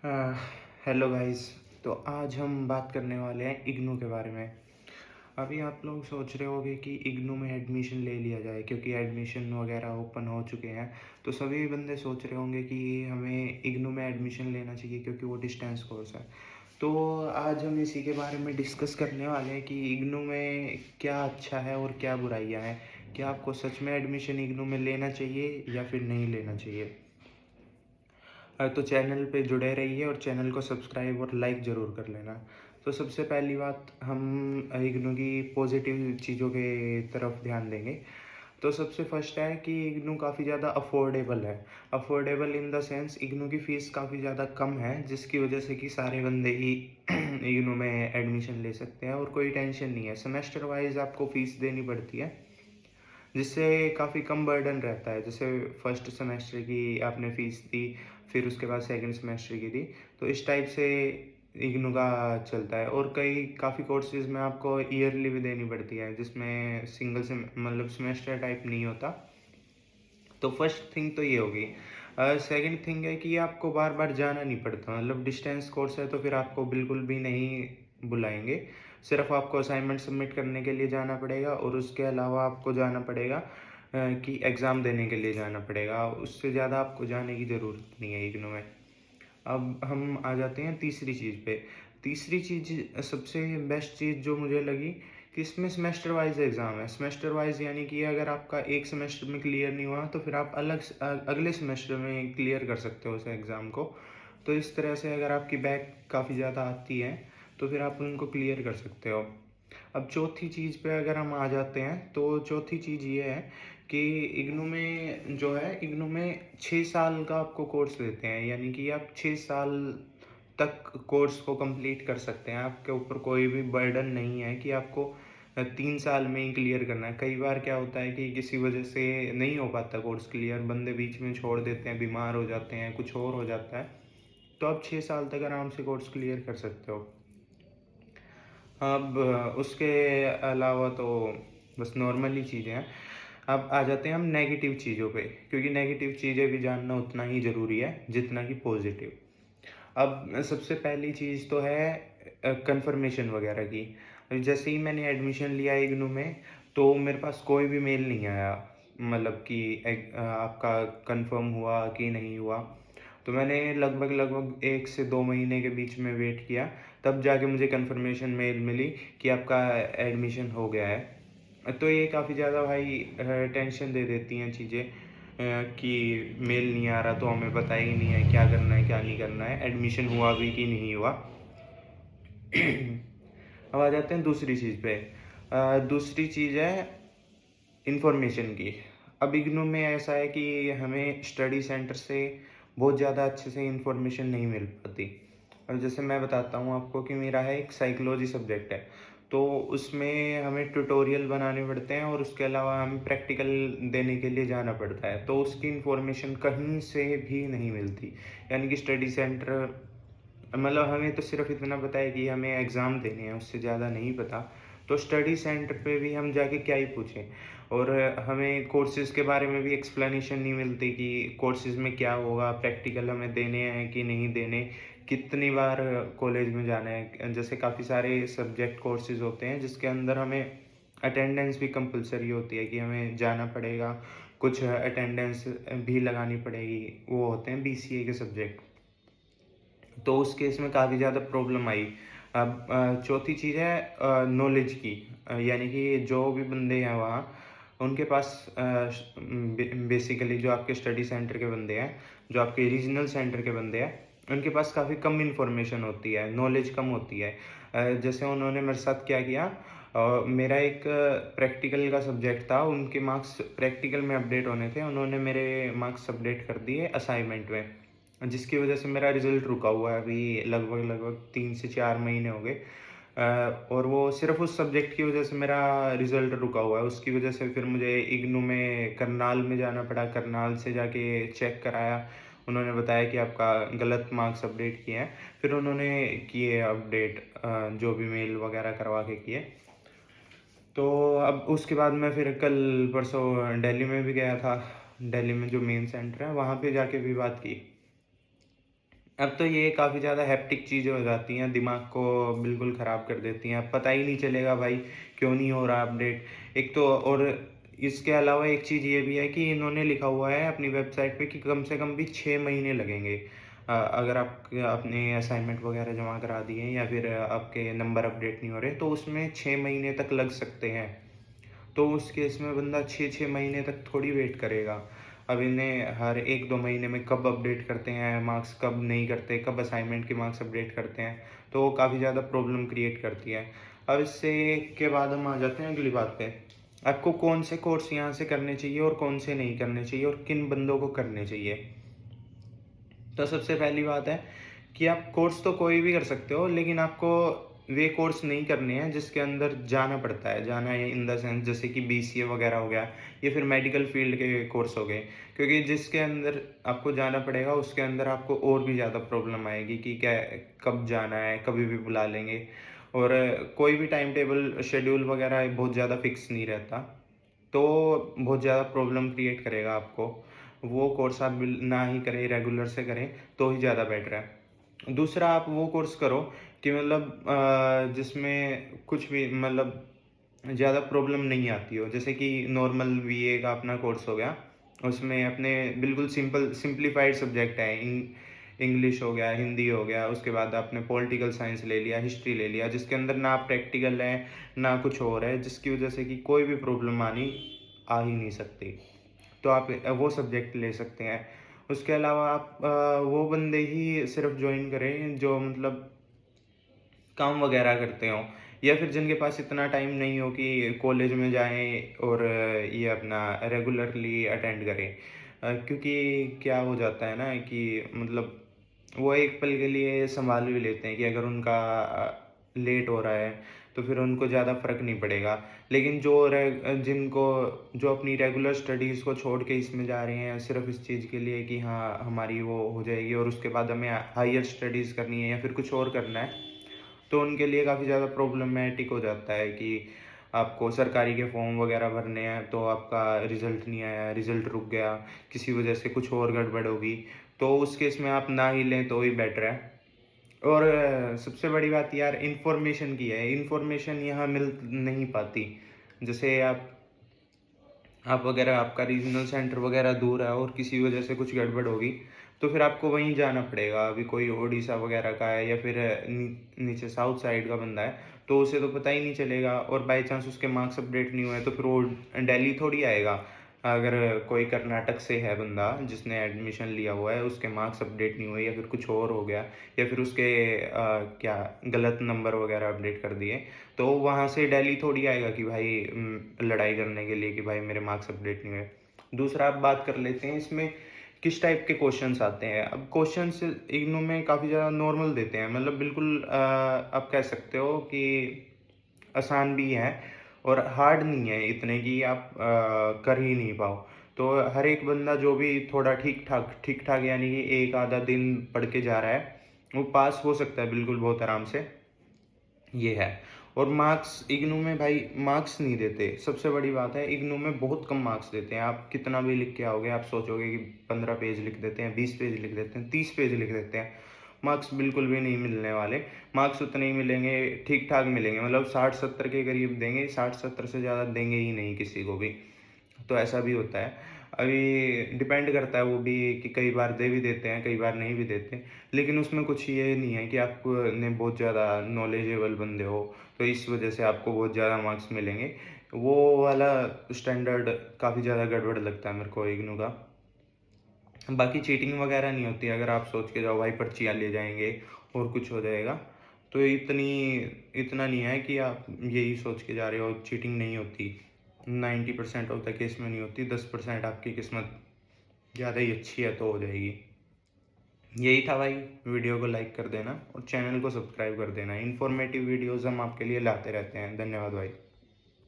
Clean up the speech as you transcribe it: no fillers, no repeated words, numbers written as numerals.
अ, hello guys. तो आज हम बात करने वाले हैं इग्नू के बारे में। अभी आप लोग सोच रहे होंगे कि इग्नू में एडमिशन ले लिया जाए क्योंकि एडमिशन वगैरह ओपन हो चुके हैं। तो सभी बंदे सोच रहे होंगे कि हमें इग्नू में एडमिशन लेना चाहिए क्योंकि वो डिस्टेंस कोर्स है। तो आज हम इसी के बारे में डिस्कस करने वाले हैं कि इग्नू में क्या अच्छा है और क्या बुराइयां हैं। क्या आपको सच में एडमिशन इग्नू में लेना चाहिए या फिर नहीं लेना चाहिए। तो चैनल पे जुड़े रहिए और चैनल को सब्सक्राइब और लाइक ज़रूर कर लेना। तो सबसे पहली बात हम इग्नू की पॉजिटिव चीज़ों के तरफ ध्यान देंगे। तो सबसे फर्स्ट है कि इग्नू काफ़ी ज़्यादा अफोर्डेबल है। Affordable in the sense IGNOU की फ़ीस काफ़ी ज़्यादा कम है जिसकी वजह से कि सारे बंदे ही इग्नू में एडमिशन ले सकते हैं और कोई टेंशन नहीं है। सेमेस्टर वाइज आपको फ़ीस देनी पड़ती है जिससे काफ़ी कम बर्डन रहता है। जैसे फर्स्ट सेमेस्टर की आपने फ़ीस दी, फिर उसके बाद सेकंड सेमेस्टर की दी, तो इस टाइप से इग्नू का चलता है। और कई काफ़ी कोर्सेज़ में आपको ईयरली भी देनी पड़ती है जिसमें सिंगल मतलब सेमेस्टर टाइप नहीं होता। तो फर्स्ट थिंग तो ये होगी। सेकंड थिंग है कि आपको बार बार जाना नहीं पड़ता, मतलब डिस्टेंस कोर्स है तो फिर आपको बिल्कुल भी नहीं बुलाएंगे। सिर्फ आपको असाइनमेंट सबमिट करने के लिए जाना पड़ेगा और उसके अलावा आपको जाना पड़ेगा कि एग्ज़ाम देने के लिए जाना पड़ेगा। उससे ज़्यादा आपको जाने की ज़रूरत नहीं है इग्नू में। अब हम आ जाते हैं तीसरी चीज़ पे। तीसरी चीज़ सबसे बेस्ट चीज़ जो मुझे लगी कि इसमें सेमेस्टर वाइज़ एग्ज़ाम है। सेमेस्टर वाइज़ यानी कि अगर आपका एक सेमेस्टर में क्लियर नहीं हुआ तो फिर आप अगले सेमेस्टर में क्लियर कर सकते हो उस एग्ज़ाम को। तो इस तरह से अगर आपकी बैक काफ़ी ज़्यादा आती है तो फिर आप उनको क्लियर कर सकते हो। अब चौथी चीज़ पे अगर हम आ जाते हैं तो चौथी चीज़ ये है कि इग्नू में जो है, इग्नू में 6 साल का आपको कोर्स देते हैं, यानी कि आप 6 साल तक कोर्स को कंप्लीट कर सकते हैं। आपके ऊपर कोई भी बर्डन नहीं है कि आपको 3 साल में ही क्लियर करना है। कई बार क्या होता है कि किसी वजह से नहीं हो पाता कोर्स क्लियर, बंदे बीच में छोड़ देते हैं, बीमार हो जाते हैं, कुछ और हो जाता है। तो आप 6 साल तक आराम से कोर्स क्लियर कर सकते हो। अब उसके अलावा तो बस नॉर्मल ही चीज़ें हैं। अब आ जाते हैं हम नेगेटिव चीज़ों पे, क्योंकि नेगेटिव चीज़ें भी जानना उतना ही ज़रूरी है जितना कि पॉजिटिव। अब सबसे पहली चीज़ तो है कंफर्मेशन वगैरह की। जैसे ही मैंने एडमिशन लिया इग्नू में तो मेरे पास कोई भी मेल नहीं आया, मतलब कि आपका कंफर्म हुआ कि नहीं हुआ। तो मैंने लगभग लगभग 1 से 2 महीने के बीच में वेट किया, तब जाके मुझे कंफर्मेशन मेल मिली कि आपका एडमिशन हो गया है। तो ये काफ़ी ज़्यादा भाई टेंशन दे देती हैं चीज़ें कि मेल नहीं आ रहा तो हमें पता ही नहीं है क्या करना है क्या नहीं करना है, एडमिशन हुआ भी कि नहीं हुआ। अब आ जाते हैं दूसरी चीज़ पे। दूसरी चीज़ है इन्फॉर्मेशन की। अब इग्नू में ऐसा है कि हमें स्टडी सेंटर से बहुत ज़्यादा अच्छे से इन्फॉर्मेशन नहीं मिल पाती। अब जैसे मैं बताता हूँ आपको कि मेरा है एक साइकोलॉजी सब्जेक्ट है, तो उसमें हमें ट्यूटोरियल बनाने पड़ते हैं और उसके अलावा हमें प्रैक्टिकल देने के लिए जाना पड़ता है, तो उसकी इन्फॉर्मेशन कहीं से भी नहीं मिलती। यानी कि स्टडी सेंटर, मतलब हमें तो सिर्फ इतना पता है कि हमें एग्ज़ाम देने हैं, उससे ज़्यादा नहीं पता। तो स्टडी सेंटर पे भी हम जाके क्या ही पूछें। और हमें कोर्सेज़ के बारे में भी एक्सप्लेनेशन नहीं मिलती कि कोर्सेज़ में क्या होगा, प्रैक्टिकल हमें देने हैं कि नहीं देने, कितनी बार कॉलेज में जाना है। जैसे काफ़ी सारे सब्जेक्ट कोर्सेज़ होते हैं जिसके अंदर हमें अटेंडेंस भी कंपल्सरी होती है कि हमें जाना पड़ेगा, कुछ अटेंडेंस भी लगानी पड़ेगी। वो होते हैं बीसीए के सब्जेक्ट। तो उस केस में काफ़ी ज़्यादा प्रॉब्लम आई। अब चौथी चीज़ है नॉलेज की। यानी कि जो भी बंदे हैं वहाँ, उनके पास बेसिकली जो आपके स्टडी सेंटर के बंदे हैं, जो आपके रीजनल सेंटर के बंदे हैं, उनके पास काफ़ी कम इन्फॉर्मेशन होती है, नॉलेज कम होती है। जैसे उन्होंने मेरे साथ क्या किया, मेरा एक प्रैक्टिकल का सब्जेक्ट था, उनके मार्क्स प्रैक्टिकल में अपडेट होने थे, उन्होंने मेरे मार्क्स अपडेट कर दिए असाइनमेंट में, जिसकी वजह से मेरा रिज़ल्ट रुका हुआ है अभी लगभग लगभग 3 से 4 महीने हो गए। और वो सिर्फ़ उस सब्जेक्ट की वजह से मेरा रिज़ल्ट रुका हुआ है। उसकी वजह से फिर मुझे इग्नू में करनाल में जाना पड़ा, करनाल से जाके चेक कराया। उन्होंने बताया कि आपका गलत मार्क्स अपडेट किए हैं। फिर उन्होंने किए अपडेट, जो भी मेल वगैरह करवा के किए। तो अब उसके बाद मैं फिर कल परसों दिल्ली में भी गया था। दिल्ली में जो मेन सेंटर है वहाँ पे जाके भी बात की। अब तो ये काफ़ी ज़्यादा हेक्टिक चीज़ें हो जाती हैं, दिमाग को बिल्कुल ख़राब कर देती हैं। अब पता ही नहीं चलेगा भाई क्यों नहीं हो रहा अपडेट। एक तो और इसके अलावा एक चीज़ ये भी है कि इन्होंने लिखा हुआ है अपनी वेबसाइट पे कि कम से कम भी 6 महीने लगेंगे। अगर आप अपने असाइनमेंट वग़ैरह जमा करा दिए या फिर आपके नंबर अपडेट नहीं हो रहे, तो उसमें 6 महीने तक लग सकते हैं। तो उस केस में बंदा 6-6 महीने तक थोड़ी वेट करेगा। अब इन्हें हर 1-2 महीने में कब अपडेट करते हैं मार्क्स, कब नहीं करते, कब असाइनमेंट के मार्क्स अपडेट करते हैं, तो वो काफ़ी ज़्यादा प्रॉब्लम क्रिएट करती है। अब इससे के बाद हम आ जाते हैं अगली बात पे। आपको कौन से कोर्स यहाँ से करने चाहिए और कौन से नहीं करने चाहिए और किन बंदों को करने चाहिए। तो सबसे पहली बात है कि आप कोर्स तो कोई भी कर सकते हो, लेकिन आपको वे कोर्स नहीं करने हैं जिसके अंदर जाना पड़ता है। जाना है इन द सेंस जैसे कि बीसीए वगैरह हो गया या फिर मेडिकल फील्ड के कोर्स हो गए। क्योंकि जिसके अंदर आपको जाना पड़ेगा उसके अंदर आपको और भी ज़्यादा प्रॉब्लम आएगी कि क्या कब जाना है, कभी भी बुला लेंगे। और कोई भी टाइम टेबल शेड्यूल वगैरह बहुत ज़्यादा फिक्स नहीं रहता। तो बहुत ज़्यादा प्रॉब्लम क्रिएट करेगा आपको। वो कोर्स आप ना ही करें, रेगुलर से करें तो ही ज़्यादा बेटर है। दूसरा आप वो कोर्स करो कि मतलब जिसमें कुछ भी मतलब ज़्यादा प्रॉब्लम नहीं आती हो। जैसे कि नॉर्मल बीए का अपना कोर्स हो गया, उसमें अपने बिल्कुल सिंप्लीफाइड सब्जेक्ट है। इंग्लिश हो गया, हिंदी हो गया, उसके बाद आपने पॉलिटिकल साइंस ले लिया, हिस्ट्री ले लिया, जिसके अंदर ना प्रैक्टिकल है, ना कुछ और है, जिसकी वजह से कि कोई भी प्रॉब्लम आ ही नहीं सकती। तो आप वो सब्जेक्ट ले सकते हैं। उसके अलावा आप वो बंदे ही सिर्फ़ जॉइन करें जो मतलब काम वगैरह करते हों या फिर जिनके पास इतना टाइम नहीं हो कि कॉलेज में जाएँ और ये अपना रेगुलरली अटेंड करें। क्योंकि क्या हो जाता है ना कि मतलब वो एक पल के लिए सँभाल भी लेते हैं कि अगर उनका लेट हो रहा है, तो फिर उनको ज़्यादा फ़र्क नहीं पड़ेगा। लेकिन जिनको जो अपनी रेगुलर स्टडीज़ को छोड़ के इसमें जा रहे हैं सिर्फ़ इस चीज़ के लिए कि हाँ, हमारी वो हो जाएगी और उसके बाद हमें हायर स्टडीज़ करनी है या फिर कुछ और करना है, तो उनके लिए काफ़ी ज़्यादा प्रॉब्लमैटिक हो जाता है कि आपको सरकारी के फॉर्म वगैरह भरने हैं, तो आपका रिज़ल्ट नहीं आया, रिज़ल्ट रुक गया, किसी वजह से कुछ और गड़बड़ होगी, तो उस केस में आप ना ही लें तो ही बेटर है। और सबसे बड़ी बात यार इन्फॉर्मेशन की है, इन्फॉर्मेशन यहाँ मिल नहीं पाती। जैसे आप अगर आपका रीजनल सेंटर वगैरह दूर है और किसी वजह से कुछ गड़बड़ होगी, तो फिर आपको वहीं जाना पड़ेगा। अभी कोई ओडिशा वगैरह का है या फिर नीचे साउथ साइड का बंदा है, तो उसे तो पता ही नहीं चलेगा और बाई चांस उसके मार्क्स अपडेट नहीं हुए, तो फिर वो दिल्ली थोड़ी आएगा। अगर कोई कर्नाटक से है बंदा जिसने एडमिशन लिया हुआ है, उसके मार्क्स अपडेट नहीं हुए या फिर कुछ और हो गया या फिर उसके क्या गलत नंबर वगैरह अपडेट कर दिए, तो वहाँ से दिल्ली थोड़ी आएगा कि भाई लड़ाई करने के लिए कि भाई मेरे मार्क्स अपडेट नहीं हुए। दूसरा आप बात कर लेते हैं इसमें किस टाइप के क्वेश्चंस आते हैं। अब क्वेश्चंस इग्नू में काफ़ी ज़्यादा नॉर्मल देते हैं, मतलब बिल्कुल आप कह सकते हो कि आसान भी हैं और हार्ड नहीं है इतने कि आप कर ही नहीं पाओ। तो हर एक बंदा जो भी थोड़ा ठीक-ठाक यानी कि 1 आधा दिन पढ़ के जा रहा है, वो पास हो सकता है बिल्कुल बहुत आराम से, ये है। और मार्क्स इग्नू में भाई मार्क्स नहीं देते, सबसे बड़ी बात है इग्नू में बहुत कम मार्क्स देते हैं। आप कितना भी लिख के आओगे, आप सोचोगे कि 15 पेज लिख देते हैं, 20 पेज लिख देते हैं, 30 पेज लिख देते हैं, मार्क्स बिल्कुल भी नहीं मिलने वाले। मार्क्स उतने ही मिलेंगे, ठीक-ठाक मिलेंगे, मतलब 60-70 के करीब देंगे, 60-70 से ज़्यादा देंगे ही नहीं किसी को भी। तो ऐसा भी होता है। अभी डिपेंड करता है वो भी कि कई बार दे भी देते हैं, कई बार नहीं भी देते। लेकिन उसमें कुछ ये नहीं है कि आपने बहुत ज़्यादा नॉलेजेबल बंदे हो, तो इस वजह से आपको बहुत ज़्यादा मार्क्स मिलेंगे। वो वाला स्टैंडर्ड काफ़ी ज़्यादा गड़बड़ लगता है मेरे को इग्नू का। बाकी चीटिंग वगैरह नहीं होती, अगर आप सोच के जाओ भाई पर्चियाँ ले जाएँगे और कुछ हो जाएगा, तो इतना नहीं है कि आप यही सोच के जा रहे हो, चीटिंग नहीं होती। 90% ऑफ द केस में नहीं होती, 10% आपकी किस्मत ज़्यादा ही अच्छी है तो हो जाएगी। यही था भाई, वीडियो को लाइक कर देना और चैनल को सब्सक्राइब कर देना। इन्फॉर्मेटिव वीडियोज़ हम आपके लिए लाते रहते हैं। धन्यवाद भाई।